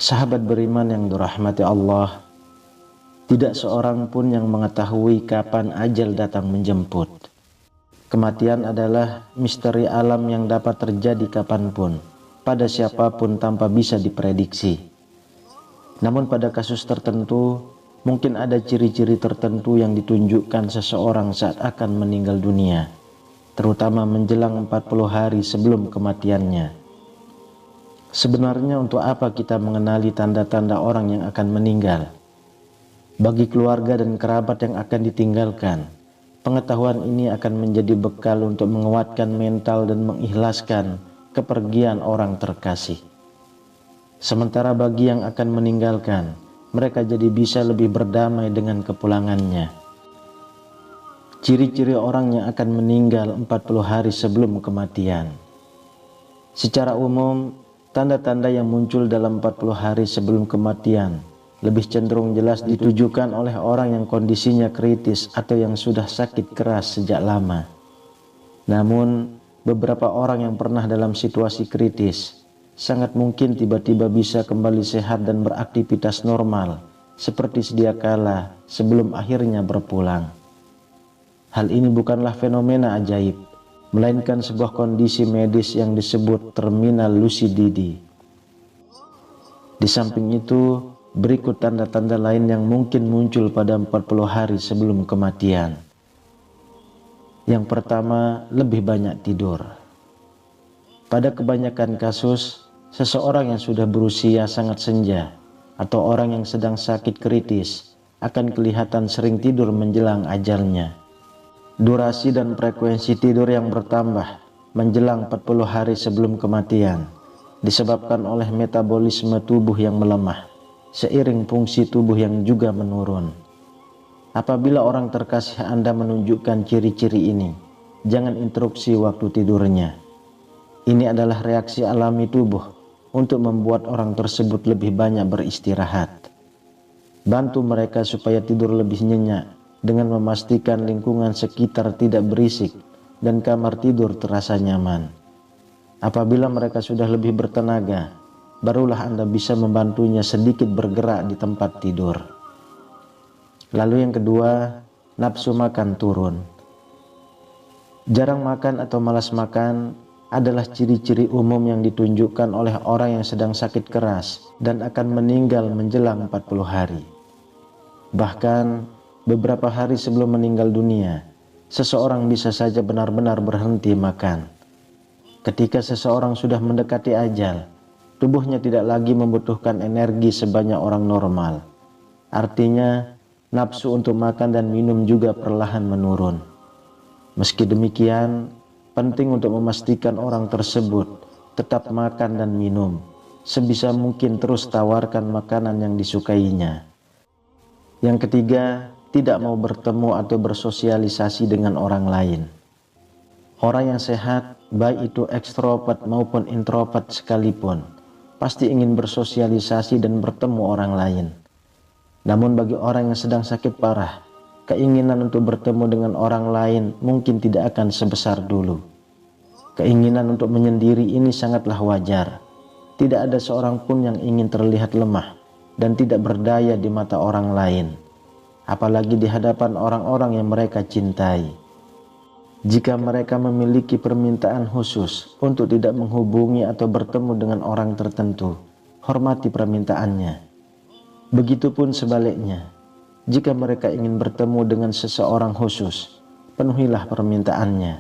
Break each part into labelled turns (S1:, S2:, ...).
S1: Sahabat beriman yang dirahmati Allah, tidak seorang pun yang mengetahui kapan ajal datang menjemput. Kematian adalah misteri alam yang dapat terjadi kapanpun, pada siapapun tanpa bisa diprediksi. Namun pada kasus tertentu, mungkin ada ciri-ciri tertentu yang ditunjukkan seseorang saat akan meninggal dunia, terutama menjelang 40 hari sebelum kematiannya. Sebenarnya untuk apa kita mengenali tanda-tanda orang yang akan meninggal? Bagi keluarga dan kerabat yang akan ditinggalkan, pengetahuan ini akan menjadi bekal untuk menguatkan mental dan mengikhlaskan kepergian orang terkasih. Sementara bagi yang akan meninggalkan, mereka jadi bisa lebih berdamai dengan kepulangannya. Ciri-ciri orang yang akan meninggal 40 hari sebelum kematian. Secara umum, tanda-tanda yang muncul dalam 40 hari sebelum kematian lebih cenderung jelas ditujukan oleh orang yang kondisinya kritis atau yang sudah sakit keras sejak lama. Namun, beberapa orang yang pernah dalam situasi kritis sangat mungkin tiba-tiba bisa kembali sehat dan beraktivitas normal seperti sedia kala sebelum akhirnya berpulang. Hal ini bukanlah fenomena ajaib, melainkan sebuah kondisi medis yang disebut terminal lucidity. Di samping itu, berikut tanda-tanda lain yang mungkin muncul pada 40 hari sebelum kematian. Yang pertama, lebih banyak tidur. Pada kebanyakan kasus, seseorang yang sudah berusia sangat senja atau orang yang sedang sakit kritis akan kelihatan sering tidur menjelang ajalnya. Durasi dan frekuensi tidur yang bertambah menjelang 40 hari sebelum kematian disebabkan oleh metabolisme tubuh yang melemah seiring fungsi tubuh yang juga menurun. Apabila orang terkasih Anda menunjukkan ciri-ciri ini, jangan interupsi waktu tidurnya. Ini adalah reaksi alami tubuh untuk membuat orang tersebut lebih banyak beristirahat. Bantu mereka supaya tidur lebih nyenyak dengan memastikan lingkungan sekitar tidak berisik dan kamar tidur terasa nyaman. Apabila mereka sudah lebih bertenaga, barulah Anda bisa membantunya sedikit bergerak di tempat tidur. Lalu yang kedua, nafsu makan turun. Jarang makan atau malas makan adalah ciri-ciri umum yang ditunjukkan oleh orang yang sedang sakit keras dan akan meninggal menjelang 40 hari. Bahkan, beberapa hari sebelum meninggal dunia, seseorang bisa saja benar-benar berhenti makan. Ketika seseorang sudah mendekati ajal, tubuhnya tidak lagi membutuhkan energi sebanyak orang normal. Artinya, nafsu untuk makan dan minum juga perlahan menurun. Meski demikian, penting untuk memastikan orang tersebut tetap makan dan minum. Sebisa mungkin terus tawarkan makanan yang disukainya. Yang ketiga, tidak mau bertemu atau bersosialisasi dengan orang lain. Orang yang sehat, baik itu ekstrovert maupun introvert sekalipun, pasti ingin bersosialisasi dan bertemu orang lain. Namun bagi orang yang sedang sakit parah, keinginan untuk bertemu dengan orang lain mungkin tidak akan sebesar dulu. Keinginan untuk menyendiri ini sangatlah wajar. Tidak ada seorang pun yang ingin terlihat lemah dan tidak berdaya di mata orang lain, apalagi di hadapan orang-orang yang mereka cintai. Jika mereka memiliki permintaan khusus untuk tidak menghubungi atau bertemu dengan orang tertentu, hormati permintaannya. Begitupun sebaliknya, jika mereka ingin bertemu dengan seseorang khusus, penuhilah permintaannya.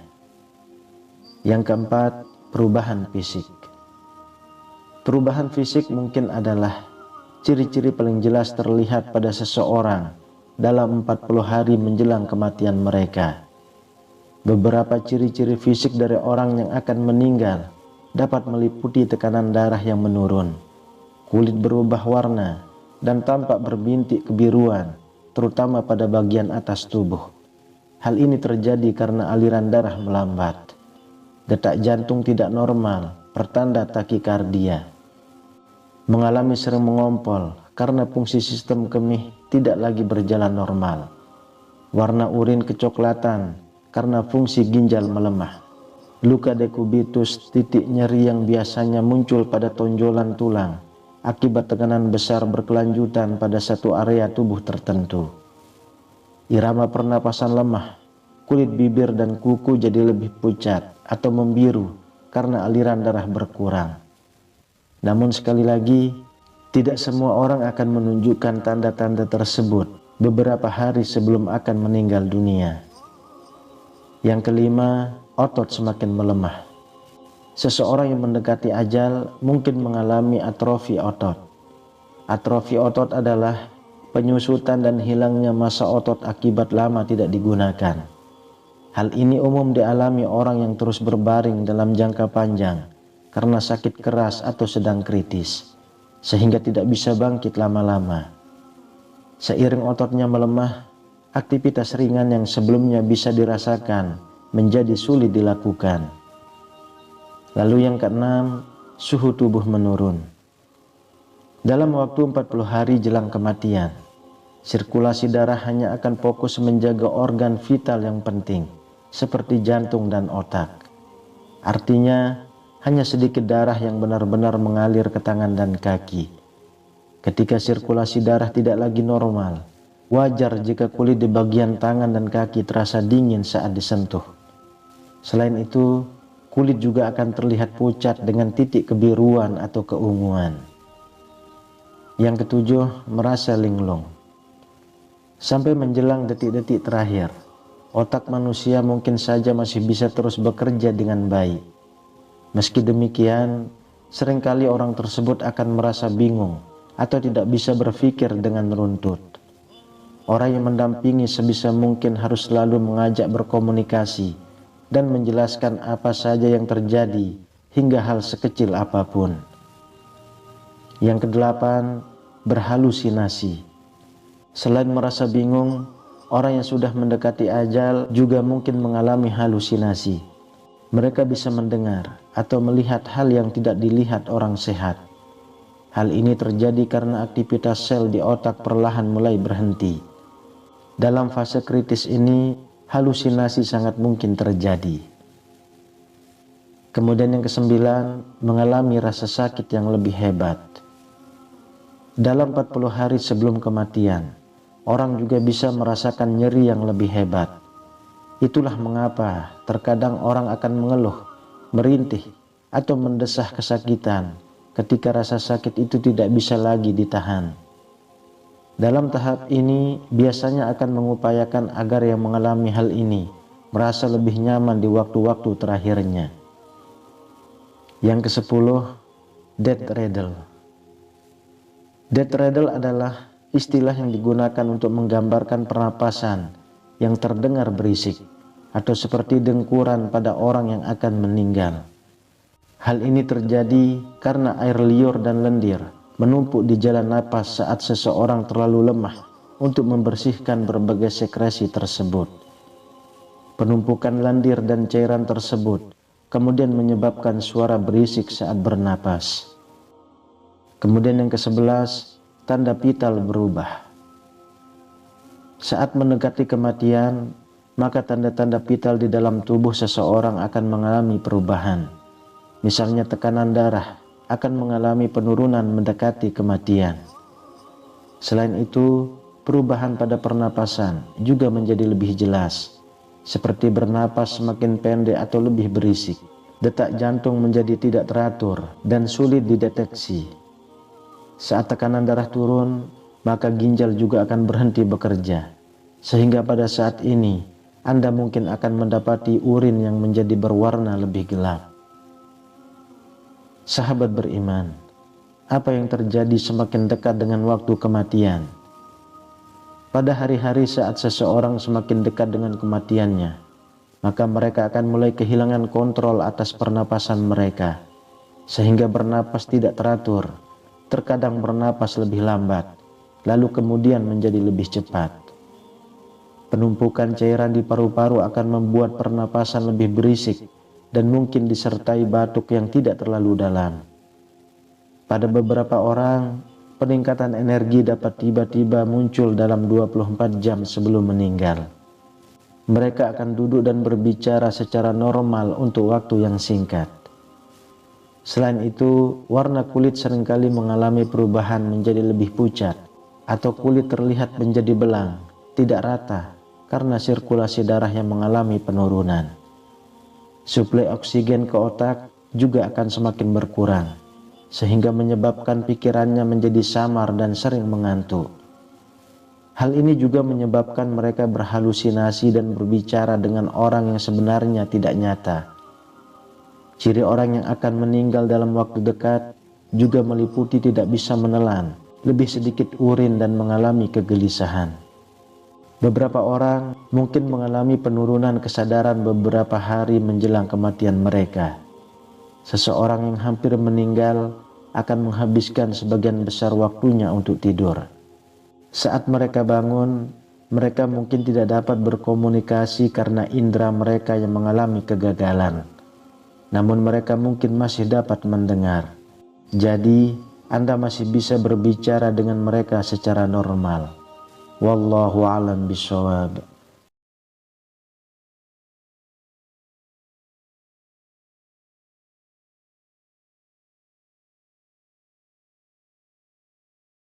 S1: Yang keempat, perubahan fisik. Perubahan fisik mungkin adalah ciri-ciri paling jelas terlihat pada seseorang dalam 40 hari menjelang kematian mereka. Beberapa ciri-ciri fisik dari orang yang akan meninggal dapat meliputi tekanan darah yang menurun, kulit berubah warna, dan tampak berbintik kebiruan, terutama pada bagian atas tubuh. Hal ini terjadi karena aliran darah melambat. detak jantung tidak normal, pertanda takikardia. Mengalami sering mengompol karena fungsi sistem kemih tidak lagi berjalan normal. Warna urin kecoklatan karena fungsi ginjal melemah. Luka dekubitus, titik nyeri yang biasanya muncul pada tonjolan tulang akibat tekanan besar berkelanjutan pada satu area tubuh tertentu. Irama pernapasan lemah, kulit bibir dan kuku jadi lebih pucat atau membiru karena aliran darah berkurang. Namun sekali lagi, tidak semua orang akan menunjukkan tanda-tanda tersebut beberapa hari sebelum akan meninggal dunia. Yang kelima, otot semakin melemah. Seseorang yang mendekati ajal mungkin mengalami atrofi otot. Atrofi otot adalah penyusutan dan hilangnya massa otot akibat lama tidak digunakan. Hal ini umum dialami orang yang terus berbaring dalam jangka panjang karena sakit keras atau sedang kritis, sehingga tidak bisa bangkit lama-lama. Seiring ototnya melemah, aktivitas ringan yang sebelumnya bisa dirasakan menjadi sulit dilakukan. Lalu yang keenam, suhu tubuh menurun. Dalam waktu 40 hari jelang kematian, sirkulasi darah hanya akan fokus menjaga organ vital yang penting, seperti jantung dan otak. Artinya, hanya sedikit darah yang benar-benar mengalir ke tangan dan kaki. Ketika sirkulasi darah tidak lagi normal, wajar jika kulit di bagian tangan dan kaki terasa dingin saat disentuh. Selain itu, kulit juga akan terlihat pucat dengan titik kebiruan atau keunguan. Yang ketujuh, merasa linglung. Sampai menjelang detik-detik terakhir, otak manusia mungkin saja masih bisa terus bekerja dengan baik. Meski demikian, seringkali orang tersebut akan merasa bingung atau tidak bisa berpikir dengan runtut. Orang yang mendampingi sebisa mungkin harus selalu mengajak berkomunikasi dan menjelaskan apa saja yang terjadi hingga hal sekecil apapun. Yang kedelapan, berhalusinasi. Selain merasa bingung, orang yang sudah mendekati ajal juga mungkin mengalami halusinasi. Mereka bisa mendengar atau melihat hal yang tidak dilihat orang sehat. Hal ini terjadi karena aktivitas sel di otak perlahan mulai berhenti. Dalam fase kritis ini, halusinasi sangat mungkin terjadi. Kemudian yang kesembilan, mengalami rasa sakit yang lebih hebat. Dalam 40 hari sebelum kematian, orang juga bisa merasakan nyeri yang lebih hebat. Itulah mengapa terkadang orang akan mengeluh, merintih, atau mendesah kesakitan ketika rasa sakit itu tidak bisa lagi ditahan. Dalam tahap ini biasanya akan mengupayakan agar yang mengalami hal ini merasa lebih nyaman di waktu-waktu terakhirnya. Yang ke-10, death rattle. Death rattle adalah istilah yang digunakan untuk menggambarkan pernapasan yang terdengar berisik atau seperti dengkuran pada orang yang akan meninggal. Hal ini terjadi karena air liur dan lendir menumpuk di jalan napas saat seseorang terlalu lemah untuk membersihkan berbagai sekresi tersebut. Penumpukan lendir dan cairan tersebut kemudian menyebabkan suara berisik saat bernapas. Kemudian yang ke-11, tanda vital berubah. Saat mendekati kematian, maka tanda-tanda vital di dalam tubuh seseorang akan mengalami perubahan. Misalnya tekanan darah akan mengalami penurunan mendekati kematian. Selain itu, perubahan pada pernapasan juga menjadi lebih jelas, seperti bernapas semakin pendek atau lebih berisik. Detak jantung menjadi tidak teratur dan sulit dideteksi. Saat tekanan darah turun, maka ginjal juga akan berhenti bekerja, sehingga pada saat ini Anda mungkin akan mendapati urin yang menjadi berwarna lebih gelap. Sahabat beriman, apa yang terjadi semakin dekat dengan waktu kematian? Pada hari-hari saat seseorang semakin dekat dengan kematiannya, maka mereka akan mulai kehilangan kontrol atas pernapasan mereka, sehingga bernapas tidak teratur, terkadang bernapas lebih lambat, lalu kemudian menjadi lebih cepat. Penumpukan cairan di paru-paru akan membuat pernapasan lebih berisik dan mungkin disertai batuk yang tidak terlalu dalam. Pada beberapa orang, peningkatan energi dapat tiba-tiba muncul dalam 24 jam sebelum meninggal. Mereka akan duduk dan berbicara secara normal untuk waktu yang singkat. Selain itu, warna kulit seringkali mengalami perubahan menjadi lebih pucat, atau kulit terlihat menjadi belang, tidak rata, karena sirkulasi darah yang mengalami penurunan. Suplai oksigen ke otak juga akan semakin berkurang, sehingga menyebabkan pikirannya menjadi samar dan sering mengantuk. Hal ini juga menyebabkan mereka berhalusinasi dan berbicara dengan orang yang sebenarnya tidak nyata. Ciri orang yang akan meninggal dalam waktu dekat juga meliputi tidak bisa menelan, lebih sedikit urin dan mengalami kegelisahan. Beberapa orang mungkin mengalami penurunan kesadaran beberapa hari menjelang kematian mereka. Seseorang yang hampir meninggal akan menghabiskan sebagian besar waktunya untuk tidur. Saat mereka bangun, mereka mungkin tidak dapat berkomunikasi karena indera mereka yang mengalami kegagalan. Namun mereka mungkin masih dapat mendengar. Jadi, Anda masih bisa berbicara dengan mereka secara normal. Wallahu a'lam bishawab.